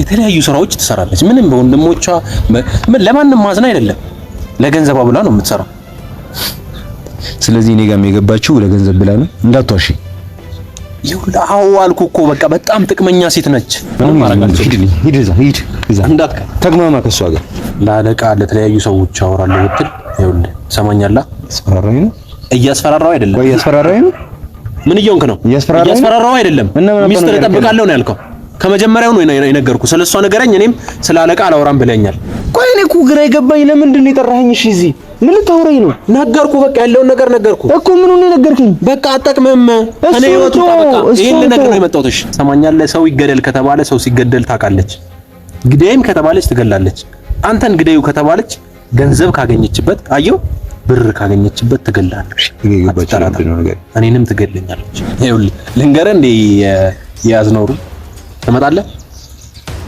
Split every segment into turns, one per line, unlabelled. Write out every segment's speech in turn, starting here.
የተለያዩ ስራዎች ትሰራለች። ምንም በወንድሞቿ ለማንም ማዝና አይደለም፣ ለገንዘብ ብላ ነው የምትሰራው።
ስለዚህ እኔ ጋርም የገባችው ለገንዘብ ብላ ነው። እንዳትዋሺ።
አዎ አልኩ እኮ በቃ በጣም ጥቅመኛ ሴት ነች። ምንም አረጋችሁ።
ሂድ እዛ እንዳትካ ተግማማ ከሷ ጋር
ለአለቃ ለተለያዩ ሰዎች አወራለሁ ብትል ይኸውልህ ሰማኛላ።
እያስፈራራኝ ነው።
እያስፈራራው አይደለም
ወይ እያስፈራራኝ ነው?
ምን እየሆንክ ነው? እያስፈራራው አይደለም። ሚስጥር እጠብቃለሁ ነው ያልከው። ከመጀመሪያው ነው የነገርኩ። ስለሷ ነገረኝ። እኔም ስለ አለቃ አላወራም ብለኛል።
ቆይ እኔ እኮ ግራ የገባኝ ለምንድን ነው የጠራኸኝ? እሺ እዚህ ምን ልታወራኝ ነው?
ነገርኩ። በቃ ያለውን ነገር ነገርኩ
እኮ። ምኑን ነው ነገርከኝ?
በቃ አጠቅምም። እኔ ወጡ በቃ ይሄን ነገር ነው የመጣሁት። እሺ ሰማኛለህ። ሰው ይገደል ከተባለ ሰው ሲገደል ታውቃለች። ግደይም ከተባለች ትገላለች። አንተን ግደዩ ከተባለች ገንዘብ ካገኘችበት አየው ብር ካገኘችበት ትገላለች። እኔንም ትገለኛለች። ይኸውልህ ልንገርህ እንደ ያዝነውሩ ትመጣለህ።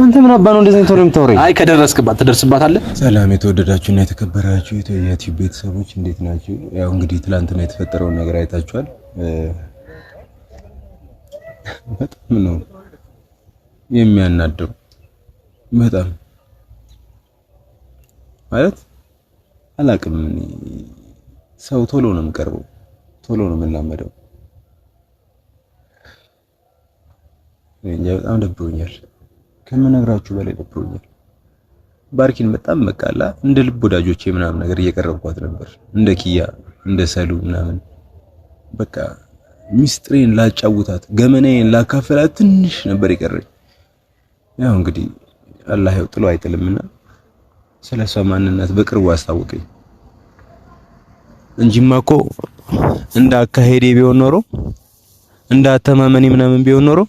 አንተ ምን አባ ነው እንደዚህ ተወረም ተወረኝ?
አይ ከደረስክባት ትደርስባታለህ።
ሰላም የተወደዳችሁና የተከበራችሁ የዩቲዩብ ቤተሰቦች እንዴት ናችሁ? ያው እንግዲህ ትላንትና የተፈጠረውን ነገር አይታችኋል። በጣም ነው የሚያናደው። በጣም ማለት አላቅም። ሰው ቶሎ ነው የምቀርበው፣ ቶሎ ነው የምናመደው። እንጃ በጣም ደብሮኛል፣ ከመነግራችሁ በላይ ደብሮኛል። ባርኪን በጣም መቃላ እንደ ልብ ወዳጆቼ ምናምን ነገር እየቀረብኳት ነበር፣ እንደ ኪያ እንደ ሰሉ ምናምን በቃ ሚስጥሬን ላጫውታት ገመናዬን ላካፈላት ትንሽ ነበር የቀረኝ። ያው እንግዲህ አላህ ያው ጥሎ አይጥልምና ስለሷ ማንነት በቅርቡ አስታወቀኝ እንጂማ እኮ እንደ አካሄዴ ቢሆን ኖሮ እንደ አተማመኔ ምናምን ቢሆን ኖሮ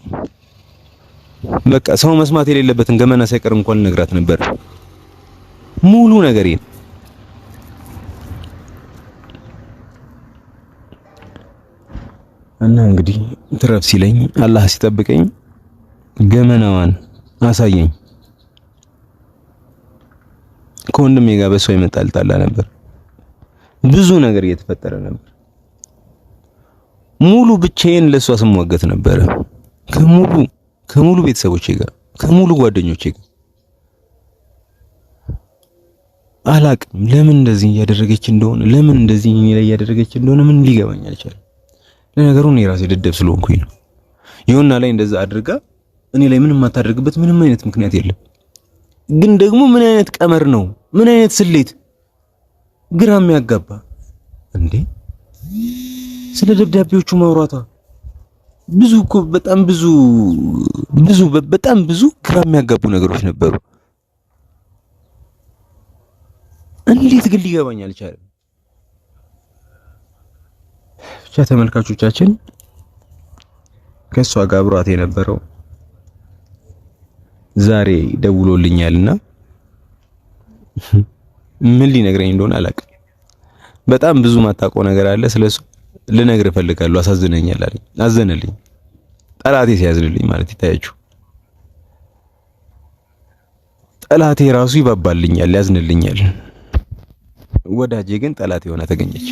በቃ ሰው መስማት የሌለበትን ገመና ሳይቀር እንኳን ነግራት ነበር ሙሉ ነገሬን። እና እንግዲህ ትረፍ ሲለኝ አላህ ሲጠብቀኝ ገመናዋን አሳየኝ። ከወንድሜ ጋር በሷ ይመጣልጣላ ነበር። ብዙ ነገር እየተፈጠረ ነበር። ሙሉ ብቻዬን ለሷ ስሟገት ነበር። ከሙሉ ቤተሰቦቼ ጋር ከሙሉ ጓደኞቼ ጋር አላቅም ለምን እንደዚህ እያደረገች እንደሆነ ለምን እንደዚህ እኔ ላይ እያደረገች እንደሆነ ምን ሊገባኝ አልቻለም። ለነገሩ እኔ ራሴ ደደብ ስለሆንኩኝ ነው። ይሁንና ላይ እንደዛ አድርጋ እኔ ላይ ምንም ማታደርግበት ምንም አይነት ምክንያት የለም። ግን ደግሞ ምን አይነት ቀመር ነው? ምን አይነት ስሌት? ግራ የሚያጋባ እንዴ! ስለ ደብዳቤዎቹ ማውራቷ ብዙ እኮ በጣም ብዙ ግራ የሚያጋቡ ነገሮች ነበሩ። እንዴት ግን ሊገባኝ አልቻለም። ብቻ ተመልካቾቻችን ከሷ ጋር አብሯት የነበረው ዛሬ ደውሎልኛልና ምን ሊነግረኝ እንደሆነ አላውቅም። በጣም ብዙ ማታውቀው ነገር አለ ስለሱ ልነግርህ እፈልጋለሁ። አሳዝነኛል አለኝ። አዘነልኝ። ጠላቴ ሲያዝንልኝ ማለት ይታያችሁ። ጠላቴ ራሱ ይባባልኛል፣ ያዝንልኛል። ወዳጄ ግን ጠላቴ ሆና ተገኘች።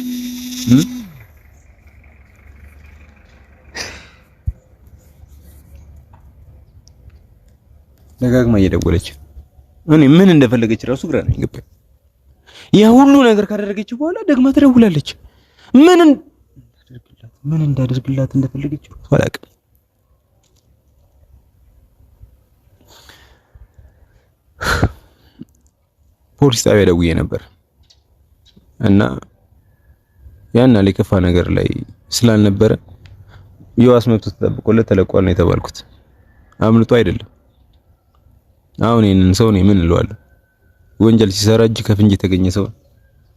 ደጋግማ እየደወለች እኔ ምን እንደፈለገች ራሱ ግራ ነው የገባኝ። ያ ሁሉ ነገር ካደረገች በኋላ ደግማ ትደውላለች። ምን እንዳደርግላት እንደፈለገች አላውቅም። ፖሊስ ጣቢያ ደውዬ ነበር እና ያን የከፋ ነገር ላይ ስላልነበረ የዋስ መብቱ ተጠብቆለት ተለቋል ነው የተባልኩት። አምልጦ አይደለም። አሁን ይሄንን ሰው ነው ምን እለዋለሁ? ወንጀል ሲሰራ እጅ ከፍንጅ የተገኘ ሰው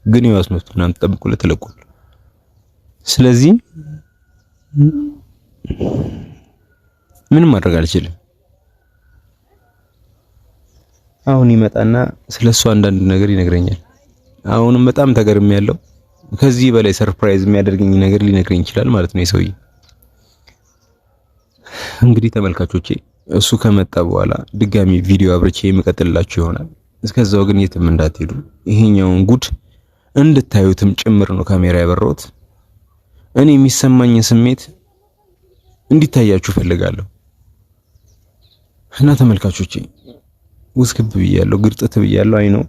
ግን የዋስ መብቱ ምናምን ተጠብቆለት ተለቋል። ስለዚህ ምንም ማድረግ አልችልም። አሁን ይመጣና ስለሱ አንዳንድ ነገር ይነግረኛል። አሁንም በጣም ተገርሜያለሁ። ከዚህ በላይ ሰርፕራይዝ የሚያደርገኝ ነገር ሊነግረኝ ይችላል ማለት ነው የሰውዬ። እንግዲህ ተመልካቾቼ እሱ ከመጣ በኋላ ድጋሚ ቪዲዮ አብርቼ የምቀጥልላችሁ ይሆናል። እስከዛው ግን የትም እንዳትሄዱ፣ ይሄኛውን ጉድ እንድታዩትም ጭምር ነው ካሜራ ያበራሁት። እኔ የሚሰማኝን ስሜት እንዲታያችሁ ፈልጋለሁ እና ተመልካቾቼ ውስክብ ብያለሁ፣ ግርጥት ብያለሁ። አይ ነው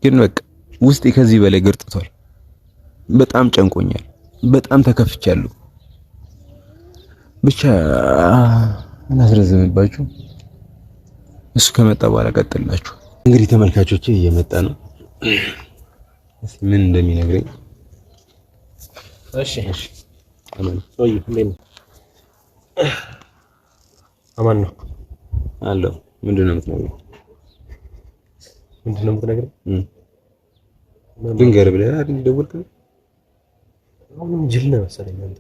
ግን በቃ ውስጤ ከዚህ በላይ ግርጥቷል። በጣም ጨንቆኛል፣ በጣም ተከፍቻለሁ። ብቻ አላስረዘምባችሁ። እሱ ከመጣ በኋላ ቀጥላችሁ። እንግዲህ ተመልካቾቼ እየመጣ ነው። እስኪ ምን እንደሚነግረኝ።
እሺ አማን ነው
አለው። ምንድነው የምትነግረኝ? ድንገር ብለህ አይደል ደወልከኝ?
አሁንም ጅል ነው መሰለኝ አንተ።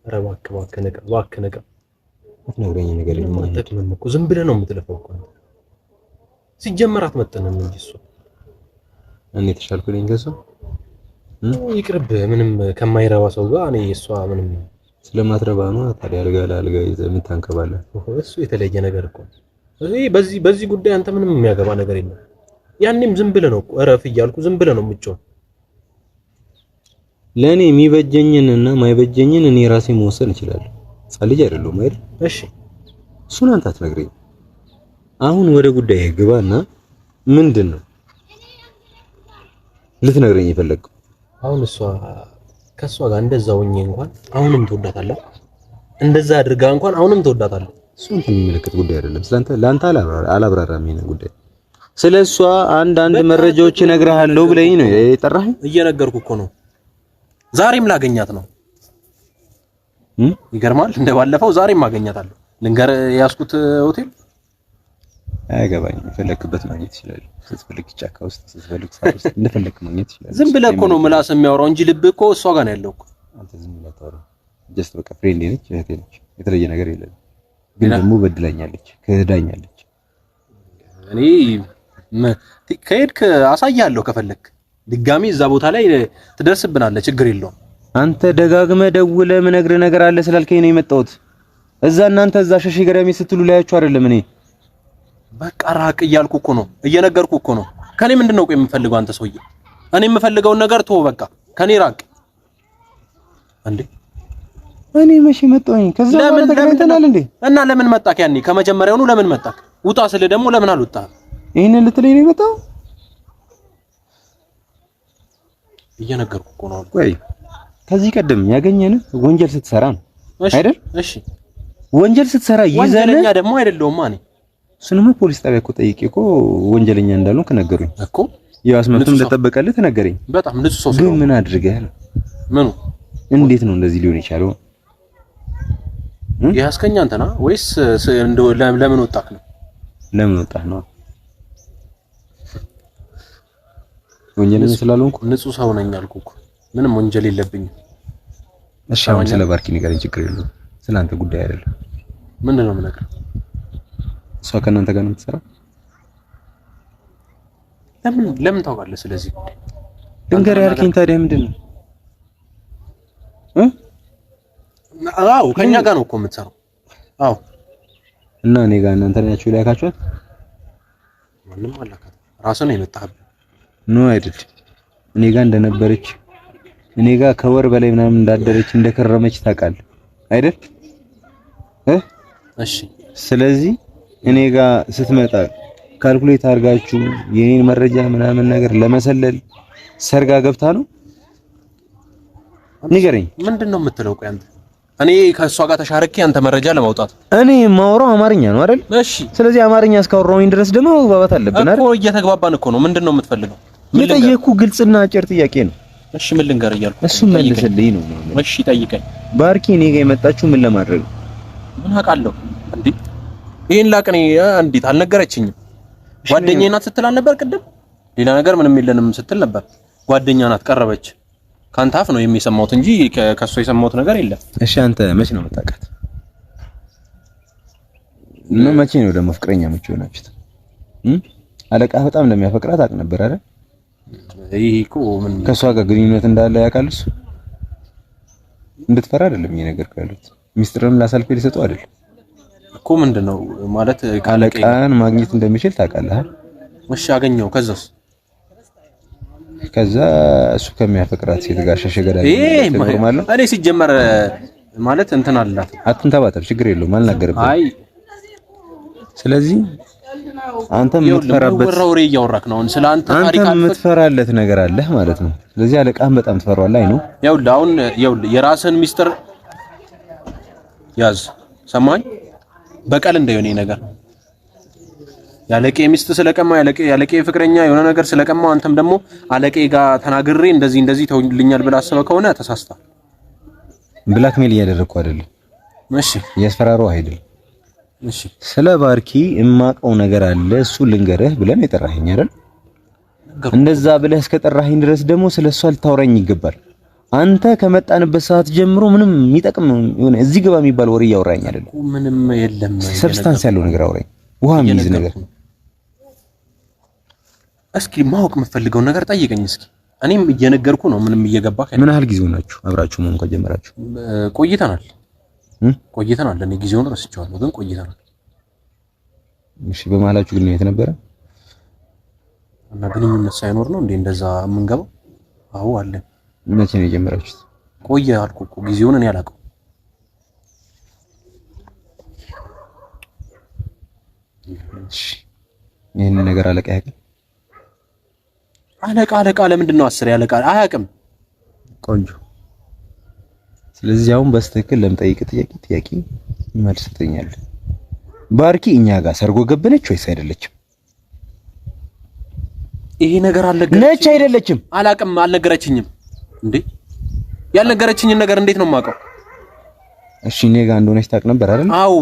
ኧረ እባክህ ነቃ።
የምትነግረኝ ነገር
የለም እኮ ዝም ብለህ ነው የምትለፈው እኮ አንተ። ሲጀመር አትመጥንም እንጂ እሱ
እኔ ተሻልኩ ነኝ ከሱ።
ይቅርብ ምንም ከማይረባ ሰው ጋር እኔ እሷ ምንም
ስለማትረባ ነው ታዲያ አልጋ ለአልጋ ይዘህ የምታንከባለህ።
እሱ የተለየ ነገር እኮ በዚህ ጉዳይ አንተ ምንም የሚያገባ ነገር የለም። ያኔም ዝም ብለህ ነው እኮ እረፍ እያልኩ ዝም ብለህ ነው የምትጮህ።
ለኔ የሚበጀኝንና ማይበጀኝን እኔ ራሴ መወሰን እችላለሁ። ጻ ልጅ አይደለሁም አይደል?
እሺ
እሱን አንተ አትነግረኝ። አሁን ወደ ጉዳይ ግባና ምንድነው ልትነግረኝ የፈለግከው?
አሁን ከሷ ጋር እንደዛ ሆኜ እንኳን አሁንም ትወዳታለህ? እንደዛ አድርጋ እንኳን አሁንም ትወዳታለህ?
እሱን የሚመለከት ጉዳይ አይደለም። ለአንተ አላብራራም ይሄን ጉዳይ። ስለሷ አንዳንድ መረጃዎች እነግርሃለሁ ብለኝ ነው የጠራኸኝ?
እየነገርኩ እኮ ነው። ዛሬም ላገኛት ነው። ይገርማል። እንደባለፈው ዛሬም አገኛታለሁ። ልንገር ያስኩት ሆቴል
አይገባኝም። የፈለክበት ማግኘት ይችላል። ስትፈልግ ጫካ ውስጥ፣ ስትፈልግ ሳር ውስጥ እንደፈለክ ማግኘት ይችላል።
ዝም ብለህ እኮ ነው ምላስ የሚያወራው እንጂ ልብ እኮ እሷ ጋር ነው ያለው እኮ።
አንተ ዝም ብለህ ታወራ። ጀስት በቃ ፍሬንድ ነች፣ እህቴ ነች። የተለየ ነገር የለም። ግን ደግሞ በድላኛለች፣ ክህዳኛለች።
እኔ ከሄድክ አሳያለሁ። ከፈለክ ድጋሚ እዛ ቦታ ላይ ትደርስብናለህ። ችግር የለውም።
አንተ ደጋግመህ ደውለህ ምነግርህ ነገር አለ ስላልከኝ ነው የመጣሁት። እዛ እናንተ እዛ ሸሽ ገዳሚ ስትሉ ላያችሁ አይደለም እኔ
በቃ ራቅ እያልኩ እኮ ነው፣ እየነገርኩ እኮ ነው። ከኔ ምንድነው ቆይ የምፈልገው? አንተ ሰውዬ እኔ የምፈልገውን ነገር ተወው፣ በቃ ከኔ ራቅ። እንዴ
እኔ መቼ መጣሁኝ? ከዛ በኋላ ተገናኝተናል እንዴ?
እና ለምን መጣክ? ያኔ ከመጀመሪያውኑ ለምን መጣክ? ውጣ ስለ ደግሞ ለምን አልወጣህም?
ይሄንን ልትለኝ ነው የመጣው?
እየነገርኩ እኮ ነው።
ቆይ ከዚህ ቀደም ያገኘን ወንጀል ስትሰራ ነው አይደል?
እሺ
ወንጀል ስትሰራ ይዘን
ወንጀለኛ ደግሞ አይደለሁም ማን
ስንሙ ፖሊስ ጣቢያ እኮ ጠይቄ እኮ ወንጀለኛ እንዳልሆንክ ነገሩኝ
እኮ።
የዋስመብቱን እንደተጠበቀልህ ተነገረኝ።
በጣም ንጹህ ሰው
ግን ምን አድርገህ ነው?
ምኑ
እንዴት ነው እንደዚህ ሊሆን የቻለው?
ያስከኛ አንተና ወይስ ለምን ወጣህ ነው?
ለምን ወጣህ ነው? ወንጀለኛ ስላልሆንኩ
ንጹህ ሰው ነኝ አልኩህ እኮ። ምንም ወንጀል የለብኝም።
እሺ አሁን ስለ ባርኪ ንገረኝ። ችግር የለውም። ስላንተ ጉዳይ አይደለም።
ምንድን ነው የምነግርህ?
እሷ ከእናንተ ጋር ነው የምትሰራው?
ለምን ታውቃለህ? ስለዚህ ጉዳይ
ድንገር ያልከኝ ታዲያ ምንድን ነው?
አዎ ከኛ ጋር ነው እኮ የምትሰራው። አዎ
እና እኔ ጋር እናንተ ናችሁ ላካችኋት?
ማንም አላካት። ራስህ ነው የመጣህብህ።
ኖ አይደል። እኔ ጋር እንደነበረች እኔ ጋር ከወር በላይ ምናምን እንዳደረች እንደከረመች ታውቃለህ አይደል?
እሺ
ስለዚህ እኔ ጋር ስትመጣ ካልኩሌት አድርጋችሁ የኔን መረጃ ምናምን ነገር ለመሰለል ሰርጋ ገብታ ነው? ንገረኝ።
ምንድነው የምትለው? ቆይ አንተ እኔ ከእሷ ጋር ተሻርኬ አንተ መረጃ ለማውጣት
እኔ ማውራው አማርኛ ነው አይደል?
እሺ
ስለዚህ አማርኛ እስካወራሁኝ ድረስ ደግሞ መግባባት አለብን አይደል?
እኮ እየተግባባን እኮ ነው። ምንድነው የምትፈልገው?
የጠየኩ ግልጽና አጭር ጥያቄ ነው።
እሺ ምን ልንገር እያልኩ
እሱ መልስልኝ ነው።
እሺ ጠይቀኝ።
ባርኪ እኔ ጋር የመጣችሁ ምን ለማድረግ?
ምን አውቃለሁ እንዴ? ይሄን ላቅኔ እንዴት አልነገረችኝም? ጓደኛዬ ናት ስትል አልነበር ቅድም? ሌላ ነገር ምንም የለንም ስትል ነበር። ጓደኛ ናት ቀረበች። ካንተ አፍ ነው የሚሰማሁት እንጂ ከሷ የሰማሁት ነገር የለም።
እሺ አንተ መቼ ነው የምታውቃት? መቼ ነው ደግሞ ፍቅረኛ መቼ ሆናችሁት? አለቃ በጣም እንደሚያፈቅራት አውቅ ነበር አይደል?
ይሄ እኮ ምን
ከሷ ጋር ግንኙነት እንዳለ ያውቃል እሱ? እንድትፈራ አይደለም ይሄ ነገር ካሉት ሚስጥርም ላሳልፈ ሊሰጡ አይደል
እኮ። ምንድነው ማለት
አለቃን ማግኘት እንደሚችል ታውቃለህ?
እሺ አገኘው።
ከዛ እሱ ከሚያፈቅራት ሴት ጋር ሸሸገዳኝ
ማለት እኔ ሲጀመር ማለት እንትን አላት።
አትንተባተብ፣ ችግር የለውም አልናገርም።
አይ
ስለዚህ አንተ የምትፈራበት
ወሬ እያወራክ ነው። ስለአንተ ታሪክ
አንተ የምትፈራለት ነገር አለህ ማለት ነው። ስለዚህ አለቃህን በጣም ትፈራዋለህ። አይ ነው
አሁን የራስህን ሚስጥር ያዝ። ሰማኝ በቀል እንደሆነ ነገር ያለቄ ሚስት ስለቀማ ያለቄ ፍቅረኛ የሆነ ነገር ስለቀማ አንተም ደግሞ አለቄ ጋር ተናግሬ እንደዚህ ተውልኛል ብለህ አስበህ ከሆነ ተሳስተሃል።
ብላክሜል እያደረግኩ አይደለም። እሺ እያስፈራራሁ አይደለም።
እሺ
ስለ ባርኪ የማውቀው ነገር አለ እሱ ልንገርህ ብለን የጠራኸኝ አይደል? እንደዛ ብለህ እስከጠራኸኝ ድረስ ደግሞ ስለሷ ልታወራኝ ይገባል። አንተ ከመጣንበት ሰዓት ጀምሮ ምንም የሚጠቅም የሆነ እዚህ ግባ የሚባል ወሬ እያወራኝ አይደለም።
ምንም የለም።
ሰብስታንስ ያለው ነገር አውራኝ፣ ውሃ የሚይዝ ነገር።
እስኪ ማወቅ የምትፈልገው ነገር ጠይቀኝ እስኪ። እኔም እየነገርኩ ነው። ምንም እየገባህ
ምን ያህል ጊዜው ናችሁ አብራችሁ መሆን ከጀመራችሁ?
ቆይተናል። እኔ ጊዜውን ረስቼዋለሁ፣ ግን ቆይተናል።
እሺ በመሀላችሁ ግንኙነት ነበረ?
እና ግንኙነት ሳይኖር ነው እንዴ እንደዛ የምንገባው? አዎ አለ።
መቼ ነው የጀመራችሁት?
ቆየ አልኩህ እኮ ጊዜውን እኔ አላውቀውም።
እሺ ይሄን ነገር አለቃ ያውቃል?
አለቃ ለምንድን ነው 10 ያለቃ አያውቅም?
ቆንጆ። ስለዚህ አሁን በስተክል ለምጠይቅ ጥያቄ መልስ ትኛለህ። ባርኪ እኛ ጋር ሰርጎ ገብነች ወይስ አይደለችም?
ይሄ ነገር
ነች አይደለችም?
አላውቅም፣ አልነገረችኝም። እንዴ ያልነገረችኝን ነገር እንዴት ነው የማውቀው?
እሺ እኔ ጋር እንደሆነች ታውቅ ነበር አይደል?
አዎ።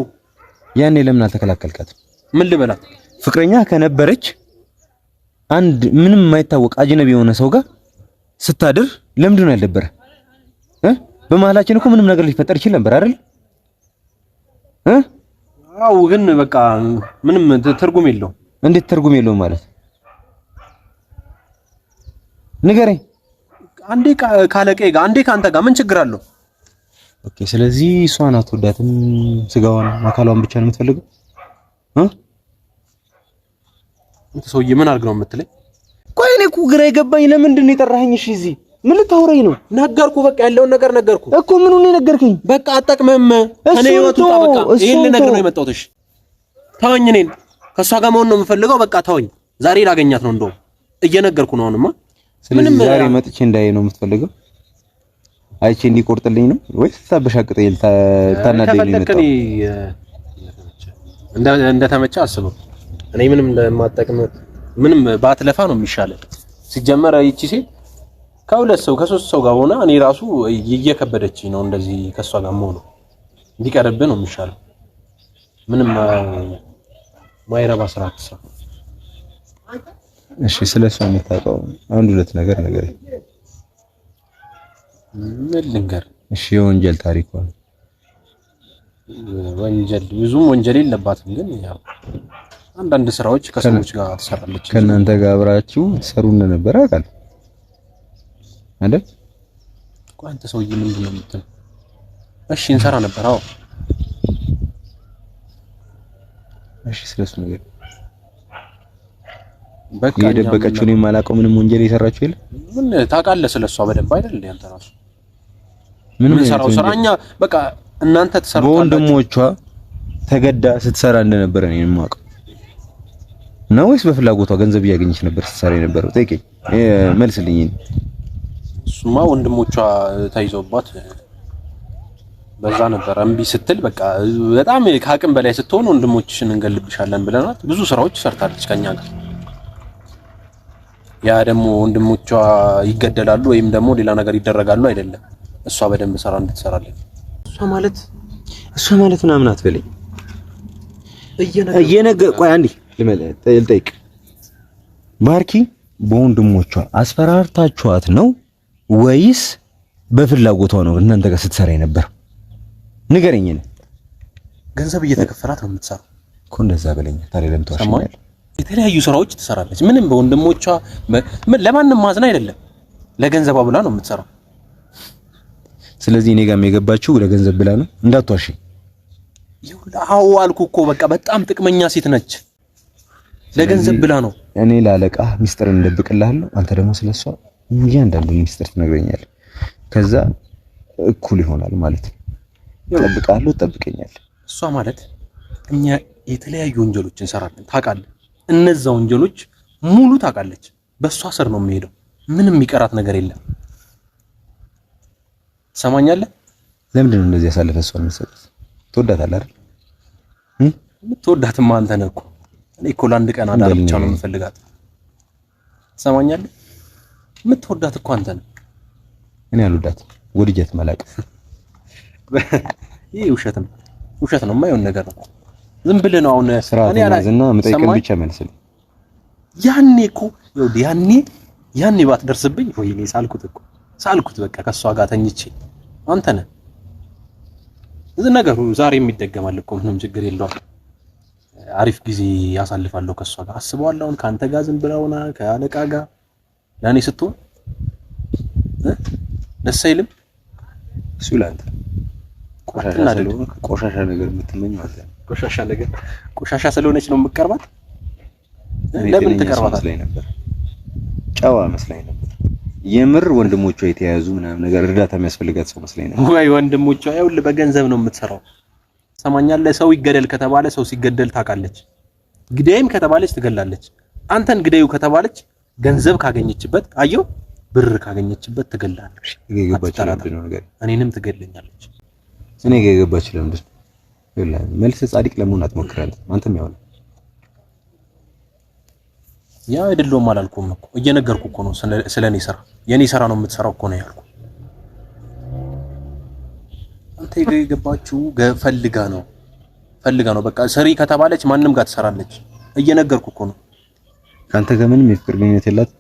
ያኔ ለምን አልተከላከልካትም?
ምን ልበላት?
ፍቅረኛ ከነበረች አንድ ምንም የማይታወቅ አጅነቢ የሆነ ሰው ጋር ስታድር ለምንድን ነው ያልደበረ? በመሀላችን እኮ ምንም ነገር ሊፈጠር ይችል ነበር አይደል?
አዎ ግን በቃ ምንም ትርጉም የለውም።
እንዴት ትርጉም የለውም ማለት? ንገረኝ።
አንዴ ካለቀይ ጋር አንዴ ካንተ ጋር ምን ችግር አለው?
ኦኬ ስለዚህ እሷን አትወዳትም፣ ስጋዋን አካሏን ብቻ ነው የምትፈልገው? አንተ ሰውዬ ምን አድርግ ነው የምትለኝ? ቆይ እኔ እኮ ግራ የገባኝ ለምንድን ነው የጠራኸኝ? እሺ እዚህ ምን ልታወራኝ ነው?
ነገርኩ፣ በቃ ያለውን ነገር ነገርኩ
እኮ። ምኑን ነው የነገርከኝ?
በቃ አጠቅመህም እኔ ህይወቱ በቃ ይሄን ልነግር ነው የመጣሁት። እሺ ተወኝ፣ እኔን ከሷ ጋር መሆን ነው የምፈልገው። በቃ ተወኝ። ዛሬ ላገኛት ነው እንደውም እየነገርኩ ነው አሁንማ።
ስለዚህ ዛሬ መጥቼ እንዳይ ነው የምትፈልገው? አይቼ እንዲቆርጥልኝ ነው ወይስ ታበሻቅጠኝ ታናደኝ ነው?
ከፈለከኝ እንደተመቸ አስበው። እኔ ምንም እንደማጠቅም ምንም ባትለፋ ነው የሚሻለው። ሲጀመር ይቺ ሴት ከሁለት ሰው ከሶስት ሰው ጋር ሆና እኔ ራሱ እየከበደችኝ ነው። እንደዚህ ከሷ ጋር መሆኑ እንዲቀርብህ ነው የሚሻለው። ምንም ማይረባ ስራ አትስራ።
እሺ ስለሷ የምታውቀው አንድ ሁለት ነገር ንገረኝ።
ምን ልንገር?
እሺ የወንጀል ታሪኳ።
ወንጀል ብዙም ወንጀል የለባትም፣ ግን ያው አንዳንድ ስራዎች ከሰዎች ጋር ትሰራለች።
ከእናንተ ጋር አብራችሁ ትሰሩ እንደነበረ አውቃለሁ አይደል?
ቆይ አንተ ሰውዬ ምንድን ነው የምትለው? እሺ እንሰራ ነበር። አዎ
እሺ ስለሱ ነገር በቃ የደበቀችው ነው የማላውቀው። ምንም ወንጀል የሰራችው የለ?
ምን ታውቃለህ ስለሷ በደንብ አይደል? አንተ ራሱ ምን ሰራው ስራኛ በቃ እናንተ ተሰራው
በወንድሞቿ ተገዳ ስትሰራ እንደነበረ ነው የማውቀው። ነው ወይስ በፍላጎቷ ገንዘብ እያገኘች ነበር ስትሰራ የነበረው? ጠይቀኝ፣ መልስልኝ።
እሱማ ወንድሞቿ ተይዘውባት በዛ ነበር እምቢ ስትል በቃ በጣም ከአቅም በላይ ስትሆን ወንድሞችሽን እንገልብሻለን ብለናት ብዙ ስራዎች ሰርታለች ከኛ ጋር። ያ ደግሞ ወንድሞቿ ይገደላሉ ወይም ደግሞ ሌላ ነገር ይደረጋሉ አይደለም። እሷ በደንብ ስራ እንድትሰራለች። እሷ ማለት ምናምን አትበለኝ። ቆይ አንዴ ልጠይቅ። ባርኪ በወንድሞቿ አስፈራርታችኋት ነው ወይስ በፍላጎቷ ነው እናንተ ጋር ስትሰራ የነበር? ንገረኝ። ገንዘብ እየተከፈላት ነው የምትሰራው
እኮ። እንደዛ በለኝ ታዲያ። ለምን ተዋሽኛለህ?
የተለያዩ ስራዎች ትሰራለች። ምንም በወንድሞቿ ለማንም ማዝና አይደለም፣ ለገንዘቧ ብላ ነው የምትሰራው።
ስለዚህ እኔ ጋርም የገባችው ለገንዘብ ብላ ነው። እንዳትዋሽ።
አዎ አልኩህ እኮ በቃ በጣም ጥቅመኛ ሴት ነች። ለገንዘብ ብላ ነው። እኔ
ላለቃ ሚስጥር እንደብቅልሃለሁ፣ አንተ ደግሞ ስለሷ እያንዳንዱን ሚስጥር ትነግረኛለህ። ከዛ እኩል ይሆናል ማለት ነው። እጠብቅሃለሁ፣ ትጠብቀኛለህ።
እሷ ማለት እኛ የተለያዩ ወንጀሎችን እንሰራለን ታውቃለህ። እነዛ ወንጀሎች ሙሉ ታውቃለች። በሷ ስር ነው የሚሄደው። ምንም የሚቀራት ነገር የለም። ሰማኛለህ?
ለምንድን ነው እንደዚህ ያሳልፈህ እሷን የምትሰጡት? ትወዳታለህ አይደል?
የምትወዳትማ አንተ ነህ እኮ። እኔ እኮ ለአንድ ቀን አዳር ብቻ ነው የምፈልጋት። ሰማኛለህ? የምትወዳት እኮ አንተ ነህ።
እኔ አልወዳትም። ወድጀት መላቅ
ይሄ ውሸት ነው። የማይሆን ነገር ነው። ዝም ብለህ ነው አሁን
እኔ አላዝና መጠየቅን ብቻ መልስልኝ።
ያኔ እኮ ያኔ ባትደርስብኝ ወይኔ ሳልኩት በቃ ከሷ ጋር ተኝቼ አንተ ነህ እዚህ ነገሩ ዛሬ የሚደገማል እኮ ምንም ችግር የለውም። አሪፍ ጊዜ ያሳልፋለሁ ከሷ ጋር አስበዋለሁ። አሁን ካንተ ጋር ዝም ብለውና ከአለቃ ጋር ለኔ ስትሆን ደስ አይልም?
እሱ ላንተ ቆሻሻ ነገር የምትመኝ ማለት ነው። ቆሻሻ ስለሆነች ነው የምትቀርባት? ለምን ትቀርባታለህ ነበር? ጨዋ መስላኝ ነበር። የምር ወንድሞቿ የተያዙ ምናምን ነገር እርዳታ የሚያስፈልጋት ሰው መስላኝ ነበር።
ወይ ወንድሞቿ ይኸውልህ በገንዘብ ነው የምትሰራው። ሰማኛለህ? ሰው ይገደል ከተባለ ሰው ሲገደል ታውቃለች። ግደይም ከተባለች ትገላለች። አንተን ግደዩ ከተባለች ገንዘብ ካገኘችበት አየው ብር ካገኘችበት ትገላለች።
የገባችው ለምንድን ነው ነገር?
እኔንም ትገለኛለች።
እኔ ጋር የገባችው ለምንድን ነው? ይኸውልህ መልስ ጻድቅ ለመሆን አትሞክራለህ። አንተም ያው
ያ አይደለም አላልኩም እኮ እየነገርኩ እኮ ነው ስለኔ ስራ። የኔ ስራ ነው የምትሰራው እኮ ነው ያልኩ። አንተ የገባችው ፈልጋ ነው በቃ ስሪ ከተባለች ማንም ጋር ትሰራለች። እየነገርኩ እኮ ነው።
ካንተ ጋር ምንም የፍቅር ግንኙነት
የላትም።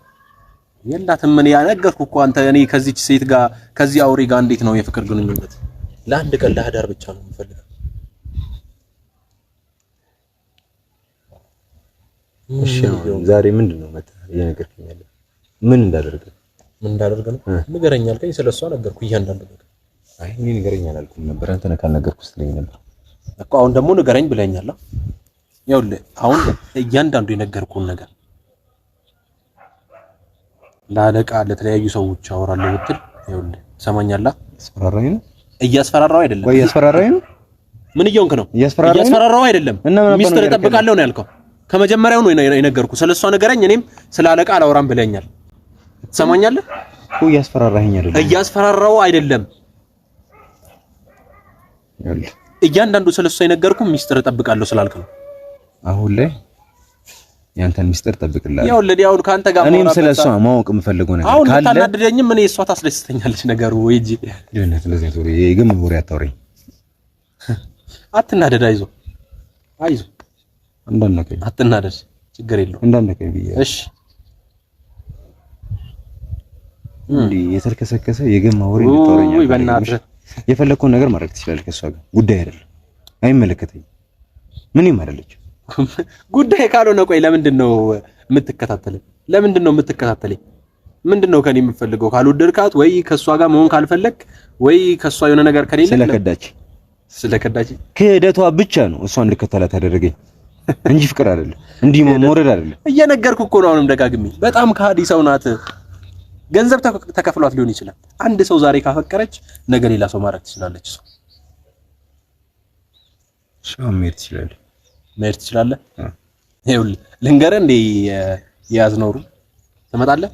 ምን ያነገርኩ እኮ አንተ እኔ ከዚች ሴት ጋር ከዚህ አውሬ ጋር እንዴት ነው የፍቅር ግንኙነት? ለአንድ ቀን ለአዳር ብቻ ነው የምፈልገው።
እሺ ዛሬ ምንድነው መጣ የነገርከኝ ያለው? ምን እንዳደረገ ነው ንገረኝ አልከኝ። ስለሷ ነገርኩ እያንዳንዱ ነገር። አይ እኔ ንገረኝ አላልኩም ነበር። አንተ ነህ ካልነገርኩ ስትለኝ ነበር
እኮ። አሁን ደግሞ ንገረኝ ብለኛል። ይኸውልህ አሁን እያንዳንዱ የነገርኩህን ነገር ለአለቃ ለተለያዩ ሰዎች አወራለሁ ብትል ይኸውልህ ትሰማኛለህ? እያስፈራራው አይደለም
ወይ? እያስፈራራኝ ነው።
ምን እየሆንክ ነው? እያስፈራራው አይደለም። ሚስጥር እጠብቃለሁ ነው ያልከው። ከመጀመሪያው ነው የነገርኩህ። ስለሷ ንገረኝ፣ እኔም ስለ አለቃ አላወራም ብለኛል። ትሰማኛለህ?
እያስፈራራኸኝ አይደለም።
እያስፈራራው አይደለም። እያንዳንዱ ስለሷ የነገርኩህ ሚስጥር እጠብቃለሁ ስላልክ ነው።
አሁን ላይ ያንተን ሚስጥር እጠብቅልሃለሁ።
ያው ካንተ ጋር
እኔም ስለሷ ማወቅ የምፈልገው ነገር
ካለ አሁን ታናደደኝም እኔ እሷ ታስደስተኛለች ነገሩ ወይ እንጂ
ደህነት ለዚህ ነው የግም ወሬ አታውሪኝ።
አትናደድ። አይዞህ
እንዳነቀኝ
አትናደድ፣ ችግር የለውም።
እንዳነቀኝ ብዬሽ
እሺ።
እንዴ የተልከሰከሰ የግም ወሬ ልታወሪኝ? ወይ በእናትህ የፈለከውን ነገር ማድረግ ትችላለህ። ከሷ ጋር ጉዳይ አይደለም፣ አይመለከተኝም። ምንም አይደለች
ጉዳይ ካልሆነ ቆይ ለምንድን ነው የምትከታተለኝ? ምንድነው ከኔ የምፈልገው? ካልወደድካት ወይ ከሷ ጋር መሆን ካልፈለክ ወይ ከሷ የሆነ ነገር ከሌለ ስለከዳች
ክህደቷ ብቻ ነው እሷ እንድከተላት ያደረገኝ እንጂ ፍቅር አይደለም፣ እንዲህ መውረድ አይደለም።
እየነገርኩ እኮ ነው አሁንም ደጋግሜ። በጣም ከሃዲ ሰው ናት። ገንዘብ ተከፍሏት ሊሆን ይችላል። አንድ ሰው ዛሬ ካፈቀረች ነገ ሌላ ሰው ማድረግ ትችላለች።
ሰው መሄድ
ትችላለህ። ይኸውልህ ልንገርህ እንደ የያዝነው ሩም ትመጣለህ።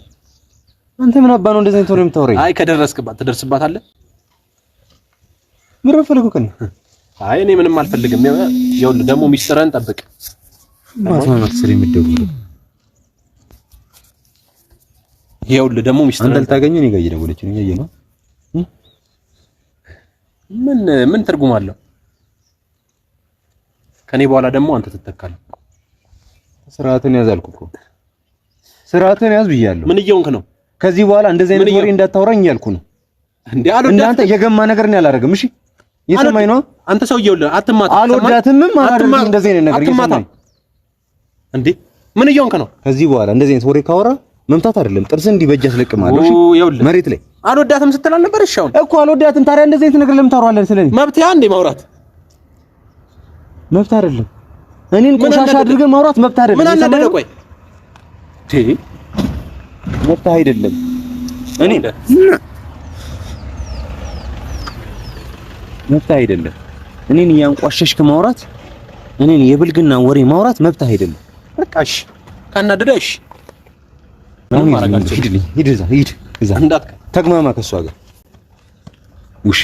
አንተ ምን አባ ነው እንደዚህ ተወሬ የምታወራኝ?
አይ ከደረስክባት ትደርስባታለህ።
ምን ፈልገው ከኔ?
አይ እኔ ምንም አልፈልግም። ይኸውልህ ደግሞ ሚስጥርህን ጠብቅ።
ማስማማት ስለ የሚደውል
ይኸውልህ ደግሞ ሚስጥርህን
አንተ ልታገኘው እኔ ጋር እየደወለች ነው። እያየህ ነው።
ምን ትርጉም አለው? ከኔ በኋላ ደግሞ አንተ ትተካለህ።
ስርዓትን ያዝ አልኩህ እኮ። ስርዓትን ያዝ ብያለሁ።
ምን እየሆንክ ነው?
ከዚህ በኋላ እንደዚህ አይነት ወሬ እንዳታወራኝ እያልኩ ነው። እንዳንተ የገማ ነገር ነው ያላደረግም። እሺ የሰማኝ ነው። አንተ ሰውዬው አትማታ። አልወዳትም አላደርግም እንደዚህ አይነት ነገር እየሰማኝ እንዴ። ምን እየሆንክ ነው? ከዚህ በኋላ እንደዚህ አይነት ወሬ ካወራ መምታት አይደለም ጥርስን እንዲበጃ አስለቅማለሁ። እሺ መሬት ላይ አልወዳትም ስትል አልነበር? እሺ አሁን እኮ አልወዳትም። ታዲያ እንደዚህ አይነት ነገር ለምን ታወራለህ? ስለዚህ መብት ያ እንዴ ማውራት መብት አይደለም። እኔን ቆሻሻ አድርገህ ማውራት መብት አይደለም። ምን አናደደ? ቆይ መብት አይደለም። እኔ መብት አይደለም። እኔን እያንቋሸሽክ ማውራት፣ እኔን የብልግና ወሬ ማውራት መብት አይደለም።
በቃ እሺ ካናደደሽ ምንም ማድረግ አልችልም።
ሂድ እዛ
እንዳትከ
ተግማማ ከሷ ጋር ውሻ።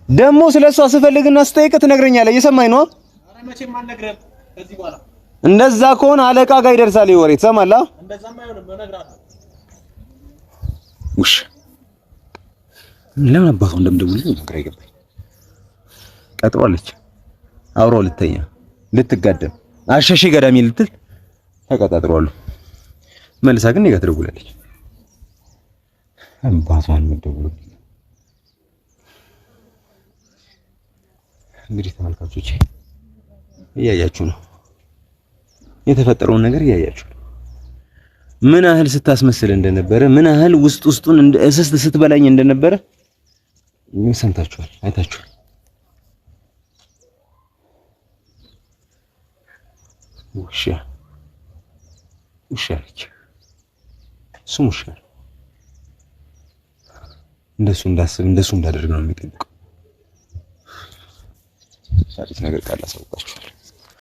ደግሞ ስለሷ ስፈልግና ስጠይቅ ትነግረኛለህ። እየሰማኝ ነው?
ኧረ መቼም አልነግርህም ከዚህ በኋላ።
እንደዛ ከሆነ አለቃ ጋር ይደርሳል ይወሬ። ትሰማለህ?
እንደዛማ አይሆንም እነግርሃለሁ።
ውሻ ለምን አባቷ እንደምደውልልኝ ነገር አይገባኝ። ቀጥሯለች አብረው ልተኛ ልትጋደም አሸሼ ገዳሚ ልትል ተቀጣጥሯሉ። መልሳ ግን ነገ ትደውላለች። አባቷን የምትደውልልኝ እንግዲህ ተመልካቾች እያያችሁ ነው የተፈጠረውን ነገር እያያችሁ ነው። ምን ያህል ስታስመስል እንደነበረ ምን ያህል ውስጡን እንደ እስስት ስትበላኝ እንደነበረ ሰምታችኋል፣ አይታችኋል። ውሻ ነች። እሱም ውሻ ነው። እንደሱ እንዳስብ እንደሱ እንዳደርግ ነው የሚጠብቀው። አዲስ ነገር ካለ አሳውቃችኋለሁ።